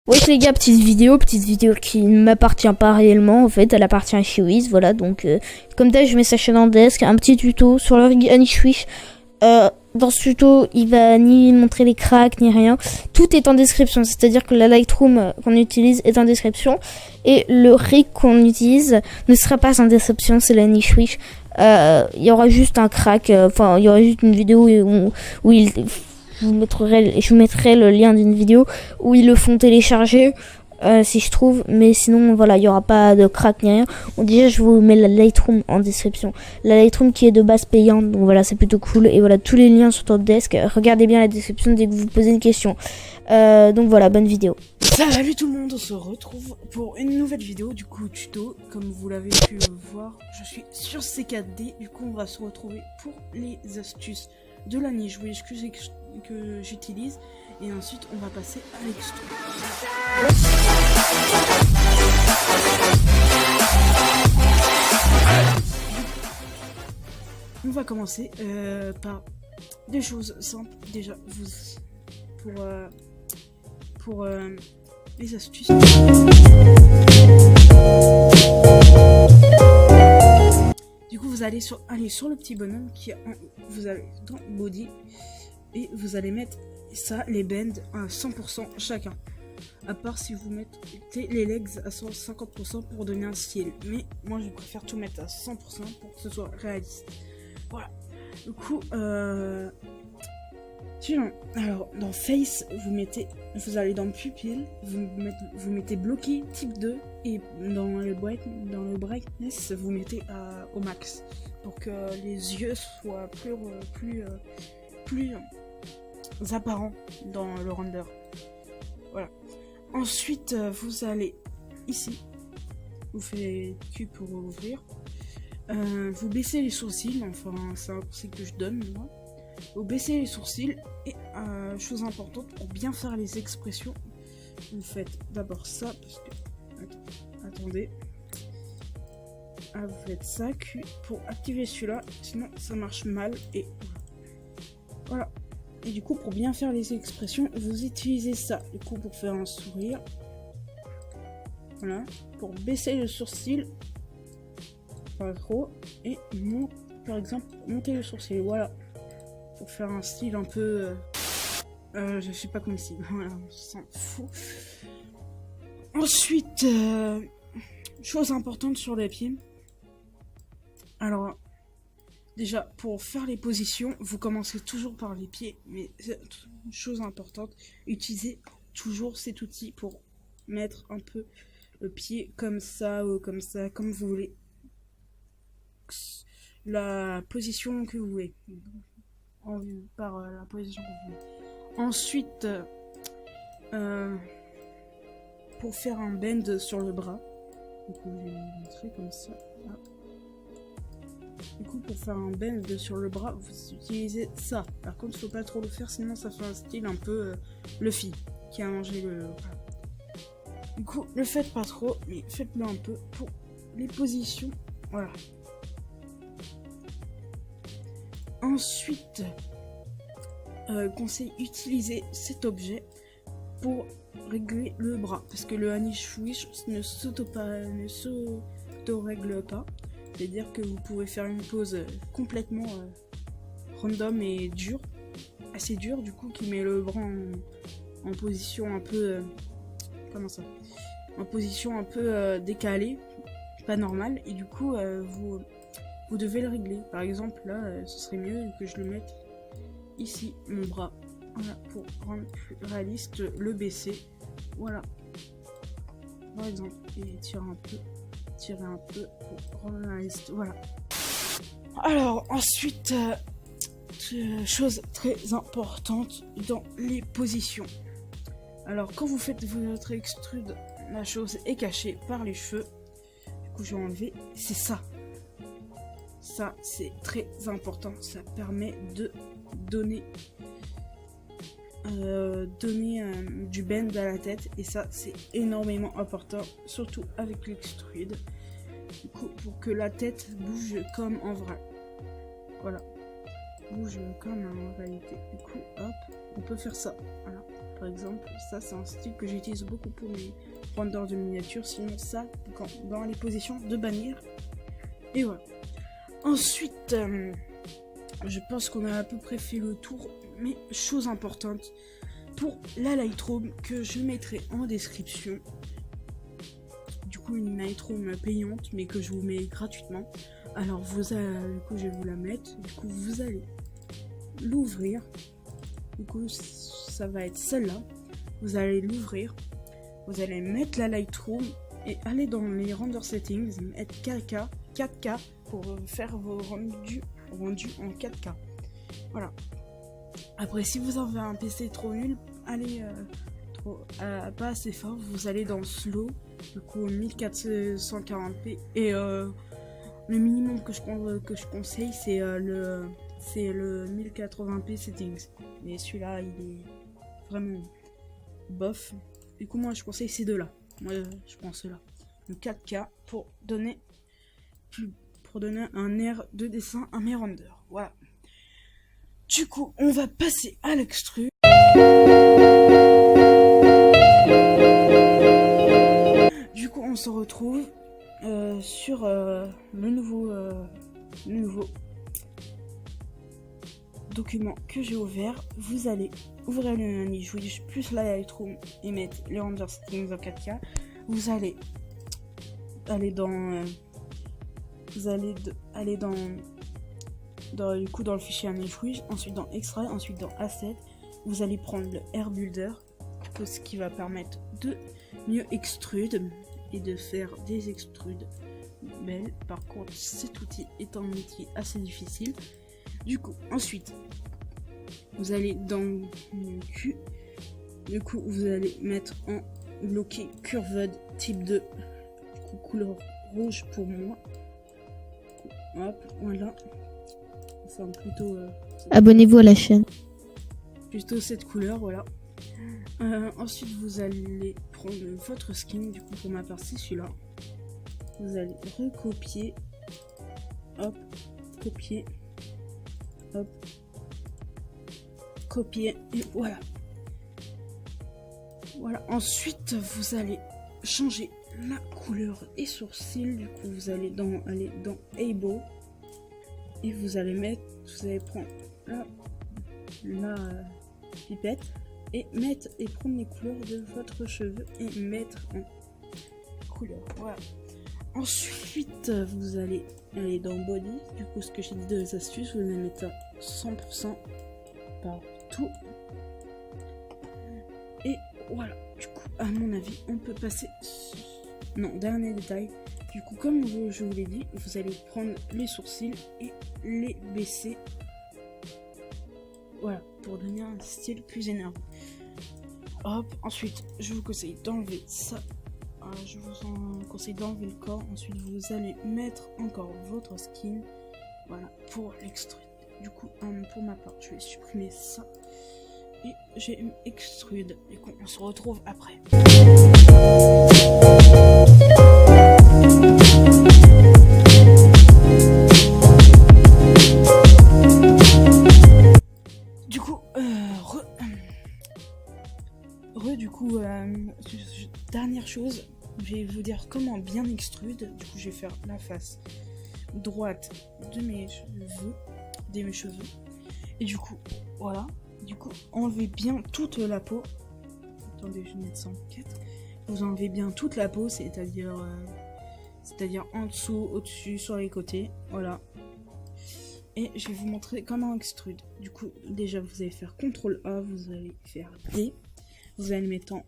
Ouais les gars, petite vidéo qui ne m'appartient pas réellement, en fait, elle appartient à Shiwiz, voilà, donc comme d'hab je mets sa chaîne en desk, un petit tuto sur le Anish. Dans ce tuto, il va ni montrer les cracks, ni rien, tout est en description, c'est-à-dire que la Lightroom qu'on utilise est en description, et le rig qu'on utilise ne sera pas en description, c'est l'Anish. Il y aura juste un crack, il y aura juste une vidéo où je vous mettrai le lien d'une vidéo où ils le font télécharger si je trouve, mais sinon voilà, il y aura pas de crack ni rien. Bon, déjà je vous mets la Lightroom en description, la Lightroom qui est de base payante, donc voilà, c'est plutôt cool, et voilà, tous les liens sont au desk. Regardez bien la description dès que vous posez une question. Donc voilà, bonne vidéo. Salut tout le monde, on se retrouve pour une nouvelle vidéo, du coup tuto. Comme vous l'avez pu voir, je suis sur C4D, du coup on va se retrouver pour les astuces de l'Anish que j'utilise, et ensuite on va passer à l'extrude. On va commencer par des choses simples déjà pour les astuces. Du coup, vous allez sur le petit bonhomme qui est vous allez dans body et vous allez mettre ça, les bends à 100% chacun. À part si vous mettez les legs à 150% pour donner un style. Mais moi, je préfère tout mettre à 100% pour que ce soit réaliste. Voilà. Du coup, sinon, alors dans face, vous allez dans pupille, vous mettez bloqué type 2, et dans le brightness, vous mettez au max pour que les yeux soient plus apparents dans le render. Voilà. Ensuite, vous allez ici, vous faites Q pour ouvrir, vous baissez les sourcils, enfin c'est un conseil que je donne moi. Vous baissez les sourcils et chose importante pour bien faire les expressions, vous faites d'abord ça parce que attendez, vous faites ça Q pour activer celui-là, sinon ça marche mal, et voilà. Et du coup, pour bien faire les expressions, vous utilisez ça. Du coup, pour faire un sourire, voilà, pour baisser le sourcil, pas trop, et par exemple monter le sourcil, voilà, pour faire un style un peu, je sais pas comment c'est, voilà, on s'en fout. Ensuite, chose importante sur les pieds. Alors, déjà, pour faire les positions, vous commencez toujours par les pieds, mais chose importante, utilisez toujours cet outil pour mettre un peu le pied comme ça ou comme ça, comme vous voulez. La position que vous voulez. Par la position que vous voulez. Ensuite, pour faire un bend sur le bras, donc je vais vous montrer comme ça. Là. Du coup, pour faire un bend sur le bras, vous utilisez ça. Par contre, il faut pas trop le faire, sinon ça fait un style un peu Luffy qui a mangé le. Voilà. Du coup, le faites pas trop, mais faites-le un peu pour les positions. Voilà. Ensuite, conseil, utiliser cet objet pour régler le bras, parce que le Anish ne s'auto-règle pas. C'est-à-dire que vous pouvez faire une pose complètement random et dure, assez dure du coup, qui met le bras en position un peu, en position un peu décalée, pas normale, et du coup vous devez le régler. Par exemple là, ce serait mieux que je le mette ici, mon bras, voilà, pour rendre plus réaliste, le baisser, voilà, par exemple, et tirer un peu pour rendre réaliste, voilà. Alors ensuite, chose très importante dans les positions. Alors quand vous faites votre extrude, la chose est cachée par les cheveux. Du coup je vais enlever, c'est ça. Ça c'est très important, ça permet de donner du bend à la tête, et ça c'est énormément important, surtout avec l'extrude. Du coup, pour que la tête bouge comme en vrai. Voilà. Bouge comme en réalité. Du coup, hop, on peut faire ça. Voilà. par exemple. Ça, c'est un style que j'utilise beaucoup pour mes renders de miniatures. Sinon, ça, dans les positions de bannière. Et voilà. Ensuite, je pense qu'on a à peu près fait le tour. Mais chose importante, pour la Lightroom que je mettrai en description. Du coup, une Lightroom payante, mais que je vous mets gratuitement. Alors, vous allez, du coup, je vais vous la mettre. Du coup, vous allez l'ouvrir. Du coup, ça va être celle-là. Vous allez l'ouvrir. Vous allez mettre la Lightroom et aller dans les render settings, mettre 4K pour faire vos rendus en 4K. Voilà. Après, si vous avez un PC trop nul, allez pas assez fort, vous allez dans slow, du coup 1440p et le minimum que je conseille c'est le 1080p settings. Mais celui-là, il est vraiment bof. Du coup, moi, je conseille ces deux-là. Moi, je prends ceux-là. Donc 4K pour donner un air de dessin à mes renders. Voilà. Du coup, on va passer à l'extrude. Du coup, on se retrouve sur le nouveau document que j'ai ouvert. Vous allez ouvrir le Anish plus la Lightroom et mettre les render settings en 4K. Vous allez aller dans dans le fichier Anish, ensuite dans Extrait, ensuite dans Asset. Vous allez prendre le Air Builder, ce qui va permettre de mieux extrude et de faire des extrudes belles. Par contre, cet outil est un outil assez difficile. Du coup, ensuite, vous allez dans le Q. Du coup, vous allez mettre en bloqué Curved type 2. Du coup, couleur rouge pour moi. Hop, voilà. Enfin, plutôt. Abonnez-vous à la chaîne. Plutôt cette couleur, voilà. Ensuite, vous allez prendre votre skin. Du coup, pour ma part, c'est celui-là. Vous allez recopier. Hop, copier. Hop, copier et voilà. Voilà. Ensuite, vous allez changer la couleur des sourcils. Du coup, vous allez aller dans Able et vous allez prendre la pipette et prendre les couleurs de votre cheveu et mettre en couleur. Voilà. Ensuite, vous allez aller dans Body. Du coup, ce que j'ai dit de les astuces, vous allez mettre à 100% partout. Et voilà. Du coup, à mon avis, on peut passer. Non, dernier détail. Du coup, comme je vous l'ai dit, vous allez prendre les sourcils et les baisser. Voilà, pour donner un style plus énervé. Hop, ensuite, je vous conseille d'enlever ça. Je vous en conseille d'enlever le corps. Ensuite, vous allez mettre encore votre skin. Voilà, pour l'extrude. Du coup, pour ma part, je vais supprimer ça. Et j'ai une extrude. Et on se retrouve après. Du coup, dernière chose, je vais vous dire comment bien extrude. Du coup, je vais faire la face droite de mes cheveux. Et du coup, voilà. Du coup, enlevez bien toute la peau. Attendez, je vais mettre 104. Vous enlevez bien toute la peau, c'est-à-dire en dessous, au-dessus, sur les côtés. Voilà. Et je vais vous montrer comment extrude. Du coup, déjà, vous allez faire CTRL A, vous allez faire D. Vous allez mettre en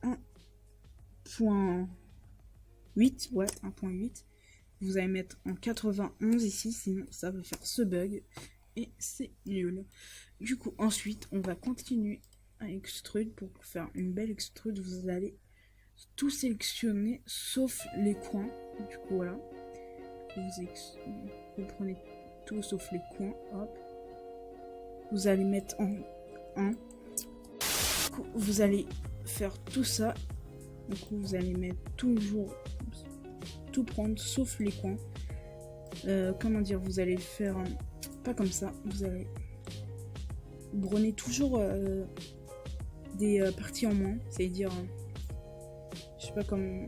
1.8, ouais, 1.8. Vous allez mettre en 91 ici, sinon ça va faire ce bug. Et c'est nul. Du coup, ensuite, on va continuer à extrude. Pour faire une belle extrude, vous allez tout sélectionner, sauf les coins. Du coup, voilà. Vous prenez tout sauf les coins. Hop. Vous allez mettre en 1. Du coup, vous allez faire tout ça. Du coup, vous allez mettre toujours tout prendre sauf les coins. Comment dire, vous allez faire pas comme ça. Vous allez prenez toujours des parties en moins, c'est-à-dire, je sais pas, comme,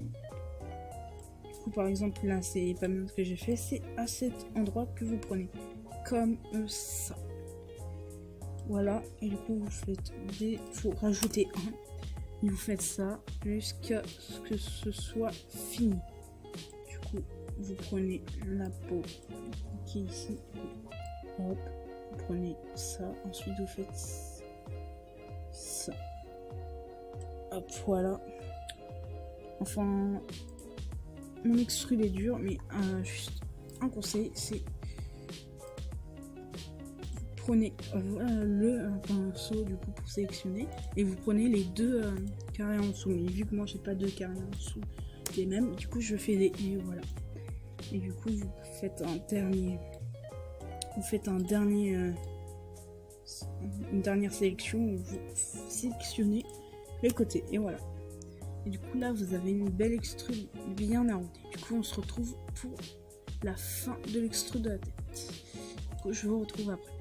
du coup par exemple là c'est pas mal ce que j'ai fait, c'est à cet endroit que vous prenez, comme ça. Voilà, et du coup vous faites faut rajouter un, et vous faites ça jusqu'à ce que ce soit fini. Du coup, vous prenez la peau qui est ici, hop, vous prenez ça, ensuite vous faites ça. Hop, voilà. Enfin, mon extrude est dur, mais juste un conseil, c'est prenez le pinceau du coup pour sélectionner et vous prenez les deux carrés en dessous. Mais vu que moi j'ai pas deux carrés en dessous les mêmes, du coup je fais des et voilà. Et du coup vous faites une dernière sélection où vous sélectionnez les côtés et voilà. Et du coup là vous avez une belle extrude bien arrondie. Du coup on se retrouve pour la fin de l'extrude de la tête. Du coup je vous retrouve après.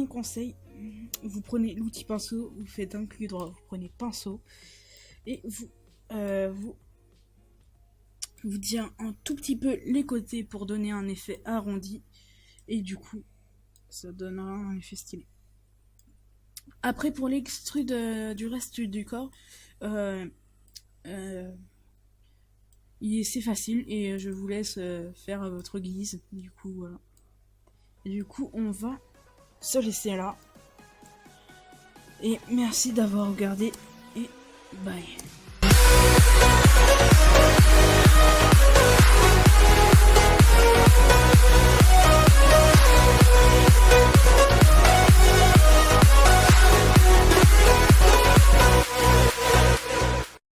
Conseil, vous prenez l'outil pinceau, vous faites un clic droit, vous prenez pinceau et vous tirez un tout petit peu les côtés pour donner un effet arrondi et du coup ça donnera un effet stylé. Après pour l'extrude du reste du corps, c'est facile et je vous laisse faire à votre guise. Du coup voilà. Et du coup on va se laisser là. Et merci d'avoir regardé et bye.